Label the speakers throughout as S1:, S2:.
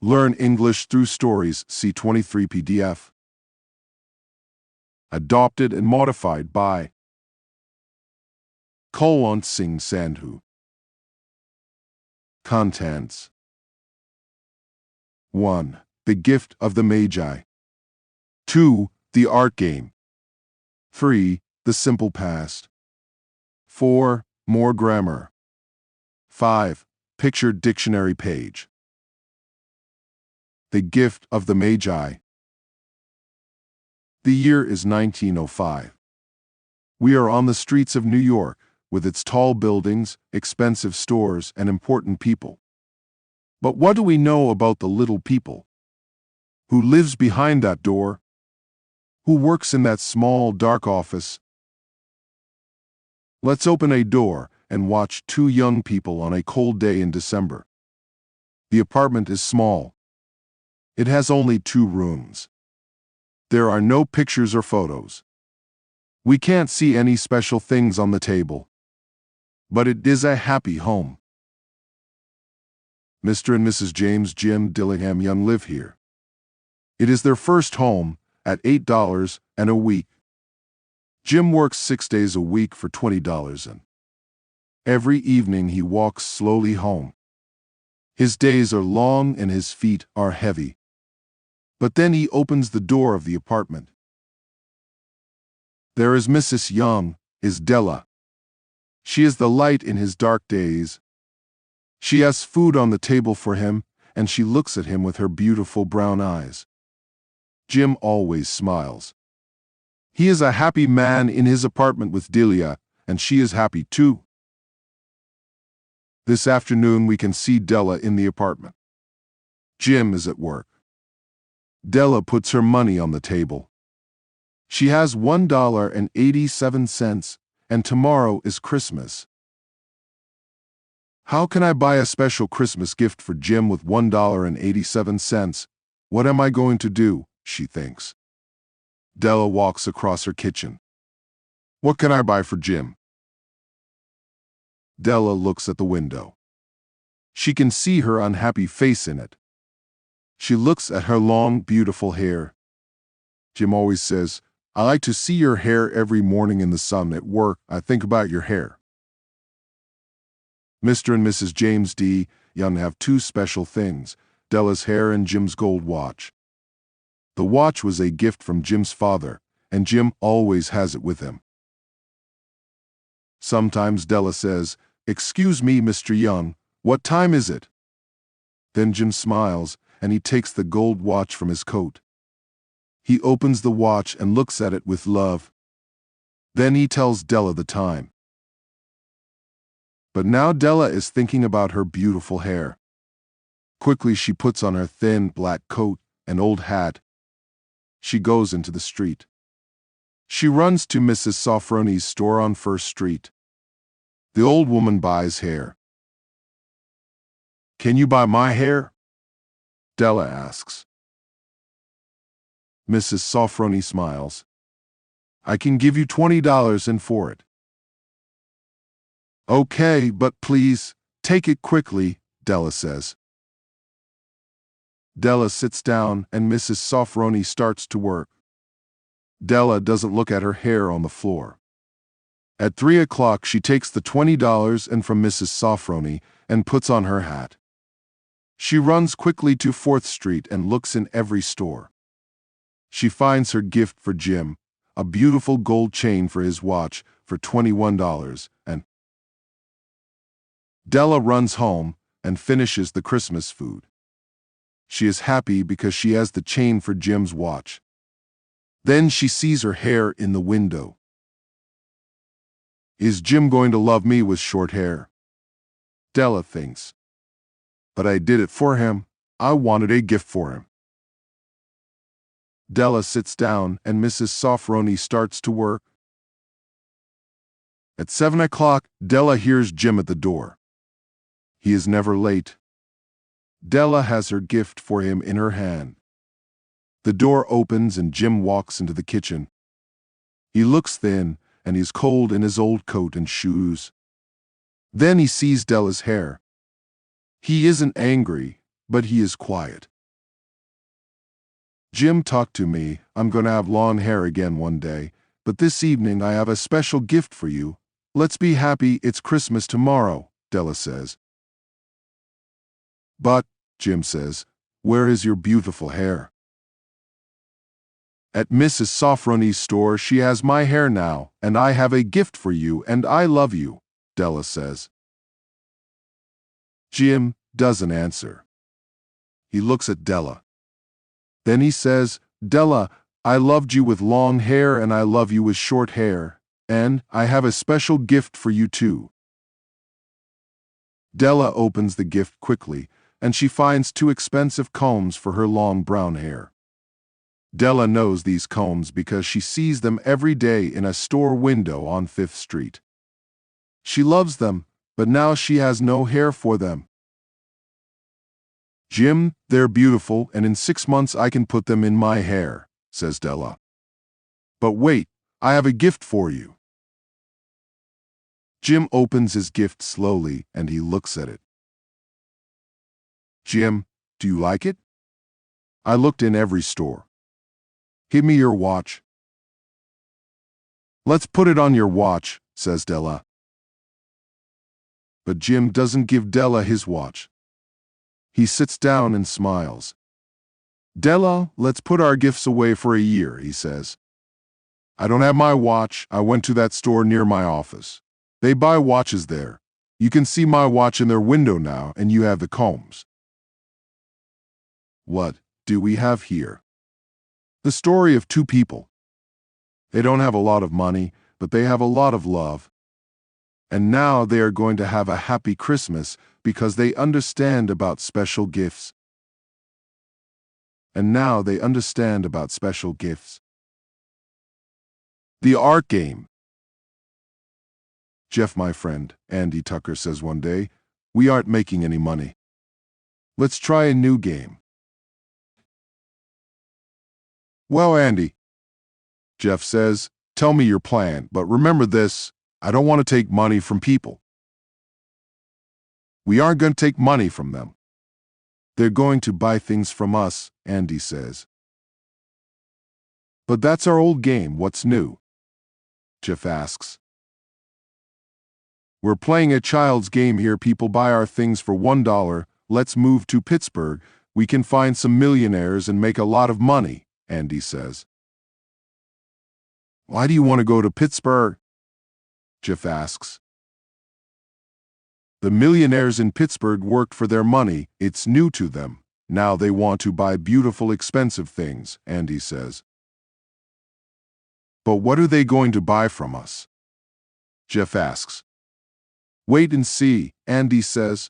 S1: Learn English through stories, C23 PDF. Adopted and modified by Kulwant Singh Sandhu. Contents: 1. The Gift of the Magi. 2. The Art Game. 3. The Simple Past. 4. More Grammar. 5. Picture Dictionary Page. The Gift of the Magi. The year is 1905. We are on the streets of New York, with its tall buildings, expensive stores, and important people. But what do we know about the little people? Who lives behind that door? Who works in that small, dark office? Let's open a door and watch two young people on a cold day in December. The apartment is small. It has only 2 rooms. There are no pictures or photos. We can't see any special things on the table. But it is a happy home. Mr. and Mrs. James Jim Dillingham Young live here. It is their first home, at $8 a week. Jim works 6 days a week for $20 and every evening he walks slowly home. His days are long and his feet are heavy. But then he opens the door of the apartment. There is Mrs. Young, is Della. She is the light in his dark days. She has food on the table for him, and she looks at him with her beautiful brown eyes. Jim always smiles. He is a happy man in his apartment with Delia, and she is happy too. This afternoon we can see Della in the apartment. Jim is at work. Della puts her money on the table. She has $1.87, and tomorrow is Christmas. How can I buy a special Christmas gift for Jim with $1.87? What am I going to do? She thinks. Della walks across her kitchen. What can I buy for Jim? Della looks at the window. She can see her unhappy face in it. She looks at her long, beautiful hair. Jim always says, "I like to see your hair every morning in the sun at work. I think about your hair." Mr. and Mrs. James D. Young have 2 special things, Della's hair and Jim's gold watch. The watch was a gift from Jim's father, and Jim always has it with him. Sometimes Della says, "Excuse me, Mr. Young, what time is it?" Then Jim smiles, and he takes the gold watch from his coat. He opens the watch and looks at it with love. Then he tells Della the time. But now Della is thinking about her beautiful hair. Quickly she puts on her thin black coat and old hat. She goes into the street. She runs to Mrs. Sofroni's store on First Street. The old woman buys hair. "Can you buy my hair?" Della asks. Mrs. Sofroni smiles. "I can give you $20 for it." "Okay, but please, take it quickly," Della says. Della sits down and Mrs. Sofroni starts to work. Della doesn't look at her hair on the floor. At 3 o'clock she takes the $20 from Mrs. Sofroni and puts on her hat. She runs quickly to 4th Street and looks in every store. She finds her gift for Jim, a beautiful gold chain for his watch for $21, and Della runs home and finishes the Christmas food. She is happy because she has the chain for Jim's watch. Then she sees her hair in the window. Is Jim going to love me with short hair? Della thinks. But I did it for him. I wanted a gift for him. Della sits down and Mrs. Sofroni starts to work. At 7 o'clock, Della hears Jim at the door. He is never late. Della has her gift for him in her hand. The door opens and Jim walks into the kitchen. He looks thin and he's cold in his old coat and shoes. Then he sees Della's hair. He isn't angry, but he is quiet. Jim talked to me. I'm gonna have long hair again one day, but this evening I have a special gift for you. Let's be happy it's Christmas tomorrow, Della says. But, Jim says, where is your beautiful hair? At Mrs. Sofroni's store she has my hair now, and I have a gift for you and I love you, Della says. Jim doesn't answer. He looks at Della. Then he says, Della, I loved you with long hair and I love you with short hair, and I have a special gift for you too. Della opens the gift quickly, and she finds 2 expensive combs for her long brown hair. Della knows these combs because she sees them every day in a store window on 5th Street. She loves them, but now she has no hair for them. Jim, they're beautiful, and in 6 months I can put them in my hair, says Della. But wait, I have a gift for you. Jim opens his gift slowly and he looks at it. Jim, do you like it? I looked in every store. Give me your watch. Let's put it on your watch, says Della. But Jim doesn't give Della his watch. He sits down and smiles. Della, let's put our gifts away for a year, he says. I don't have my watch. I went to that store near my office. They buy watches there. You can see my watch in their window now, and you have the combs. What do we have here? The story of 2 people. They don't have a lot of money, but they have a lot of love. And now they are going to have a happy Christmas because they understand about special gifts. And now they understand about special gifts. The art game. Jeff, my friend, Andy Tucker says one day, we aren't making any money. Let's try a new game. Well, Andy, Jeff says, tell me your plan, but remember this, I don't want to take money from people. We aren't going to take money from them. They're going to buy things from us, Andy says. But that's our old game, what's new? Jeff asks. We're playing a child's game here. People buy our things for $1. Let's move to Pittsburgh. We can find some millionaires and make a lot of money, Andy says. Why do you want to go to Pittsburgh? Jeff asks. The millionaires in Pittsburgh worked for their money. It's new to them. Now they want to buy beautiful, expensive things, Andy says. But what are they going to buy from us? Jeff asks. Wait and see, Andy says.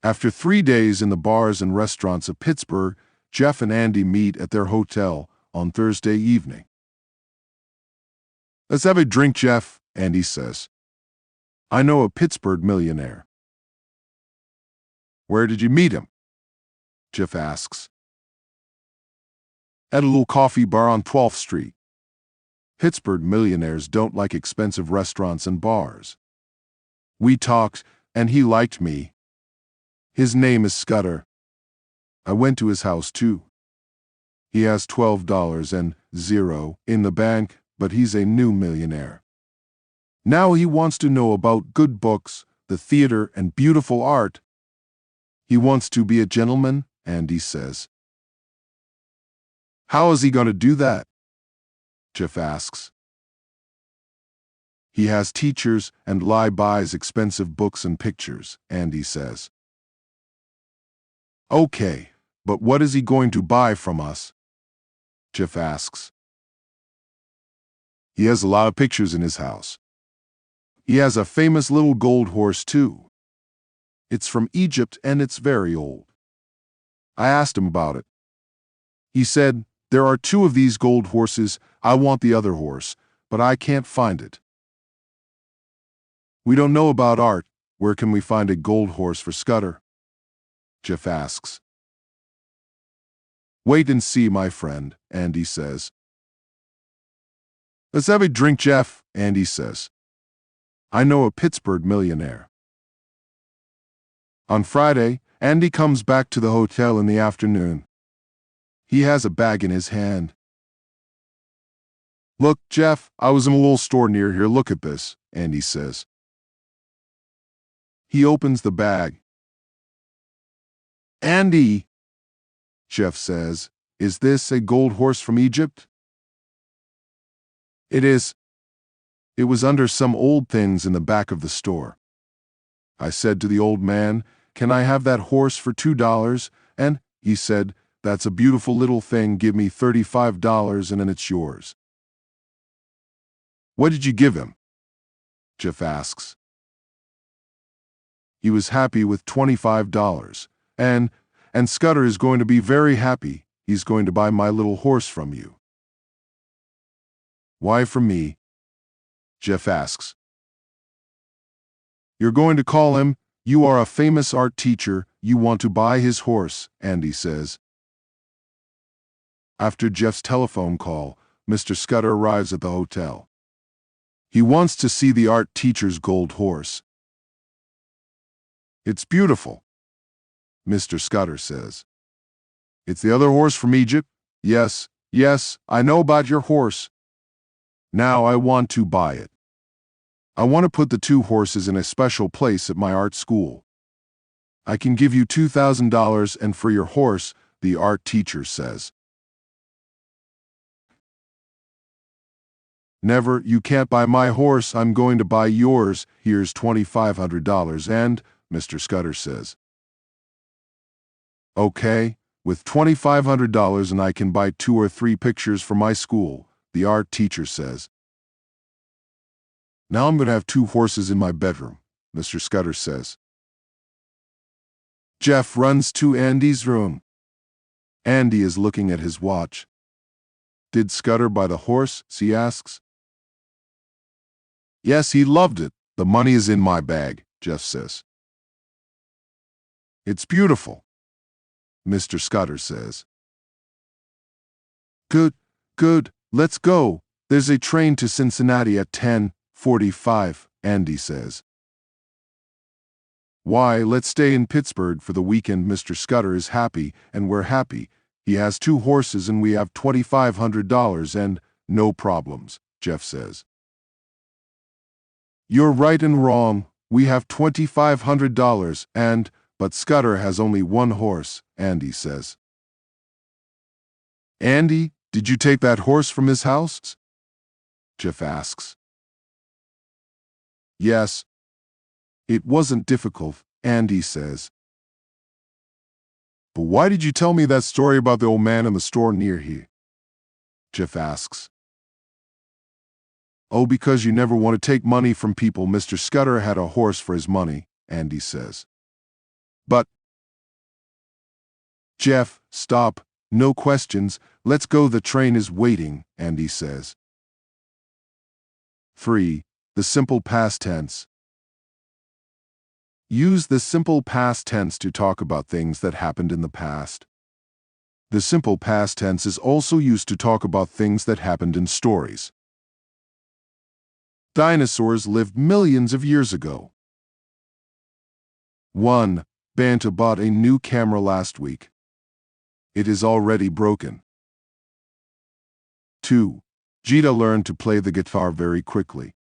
S1: After 3 days in the bars and restaurants of Pittsburgh, Jeff and Andy meet at their hotel on Thursday evening. Let's have a drink, Jeff, Andy says. I know a Pittsburgh millionaire. Where did you meet him? Jeff asks. At a little coffee bar on 12th Street. Pittsburgh millionaires don't like expensive restaurants and bars. We talked, and he liked me. His name is Scudder. I went to his house too. He has $12 and zero in the bank, but he's a new millionaire. Now he wants to know about good books, the theater, and beautiful art. He wants to be a gentleman, Andy says. How is he going to do that? Jeff asks. He has teachers and buys expensive books and pictures, Andy says. Okay, but what is he going to buy from us? Jeff asks. He has a lot of pictures in his house. He has a famous little gold horse too. It's from Egypt and it's very old. I asked him about it. He said, there are 2 of these gold horses. I want the other horse, but I can't find it. We don't know about art. Where can we find a gold horse for Scudder? Jeff asks. Wait and see, my friend, Andy says. Let's have a drink, Jeff, Andy says. I know a Pittsburgh millionaire. On Friday, Andy comes back to the hotel in the afternoon. He has a bag in his hand. "Look, Jeff, I was in a little store near here. Look at this," Andy says. He opens the bag. "Andy," Jeff says, "is this a gold horse from Egypt?" "It is. It was under some old things in the back of the store. I said to the old man, 'Can I have that horse for $2?' And he said, 'That's a beautiful little thing. Give me $35 and then it's yours.'" "What did you give him?" Jeff asks. "He was happy with $25, and Scudder is going to be very happy. He's going to buy my little horse from you." "Why from me?" Jeff asks. "You're going to call him. You are a famous art teacher. You want to buy his horse," Andy says. After Jeff's telephone call, Mr. Scudder arrives at the hotel. He wants to see the art teacher's gold horse. "It's beautiful," Mr. Scudder says. "It's the other horse from Egypt? Yes, I know about your horse. Now I want to buy it. I want to put the two horses in a special place at my art school. I can give you $2,000 and for your horse," the art teacher says. "Never, you can't buy my horse. I'm going to buy yours. Here's $2,500 and," Mr. Scudder says. "Okay, with $2,500 and I can buy 2 or 3 pictures for my school," the art teacher says. "Now I'm going to have 2 horses in my bedroom," Mr. Scudder says. Jeff runs to Andy's room. Andy is looking at his watch. "Did Scudder buy the horse?" he asks. "Yes, he loved it. The money is in my bag," Jeff says. "It's beautiful," Mr. Scudder says. Good, let's go. There's a train to Cincinnati at 10:45, Andy says. "Why, let's stay in Pittsburgh for the weekend." Mr. Scudder is happy, and we're happy. He has 2 horses and we have $2,500 and no problems, Jeff says. "You're right and wrong. We have $2,500 but Scudder has only 1 horse," Andy says. "Andy, did you take that horse from his house?" Jeff asks. "Yes. It wasn't difficult," Andy says. "But why did you tell me that story about the old man in the store near here?" Jeff asks. "Oh, because you never want to take money from people. Mr. Scudder had a horse for his money," Andy says. "But..." "Jeff, stop. No questions. Let's go. The train is waiting," Andy says. 3. The simple past tense. Use the simple past tense to talk about things that happened in the past. The simple past tense is also used to talk about things that happened in stories. Dinosaurs lived millions of years ago. 1. Banta bought a new camera last week. It is already broken. 2. Gita learned to play the guitar very quickly.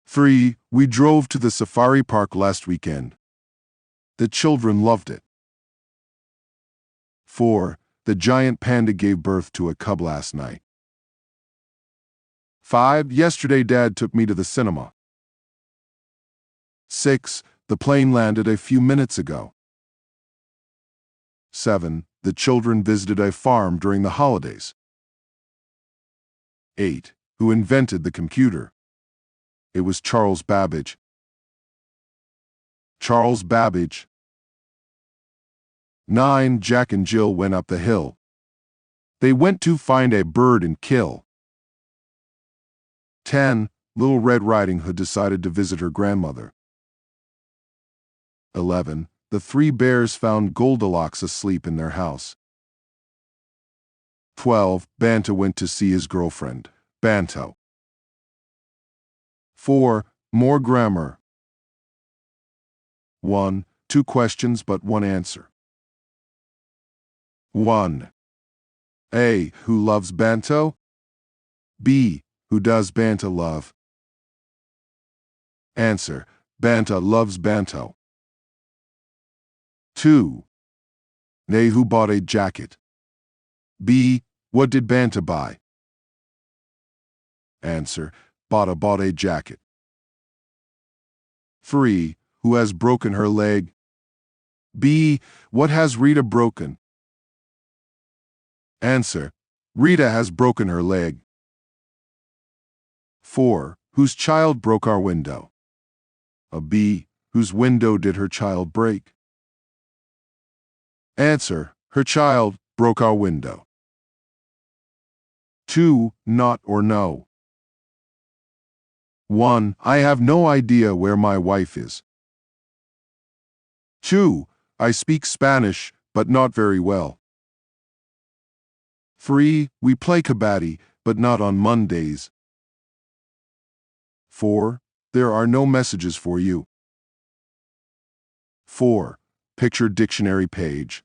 S1: 3. We drove to the safari park last weekend. The children loved it. 4. The giant panda gave birth to a cub last night. 5. Yesterday Dad took me to the cinema. 6. The plane landed a few minutes ago. 7. The children visited a farm during the holidays. 8. Who invented the computer? It was Charles Babbage. Charles Babbage. 9. Jack and Jill went up the hill. They went to find a bird and kill. 10. Little Red Riding Hood decided to visit her grandmother. 11. The 3 bears found Goldilocks asleep in their house. 12. Banta went to see his girlfriend, Banto. 4. More grammar. 1. 2 questions but 1 answer. 1. A. Who loves Banto? B. Who does Banta love? Answer. Banta loves Banto. 2. A. Who bought a jacket? B. What did Banta buy? Answer. Bata bought a jacket. 3. Who has broken her leg? B. What has Rita broken? Answer. Rita has broken her leg. 4. Whose child broke our window? A B. Whose window did her child break? Answer. Her child broke our window. 2. Not or no. 1. I have no idea where my wife is. 2. I speak Spanish, but not very well. 3. We play kabaddi, but not on Mondays. 4. There are no messages for you. 4. Picture dictionary page.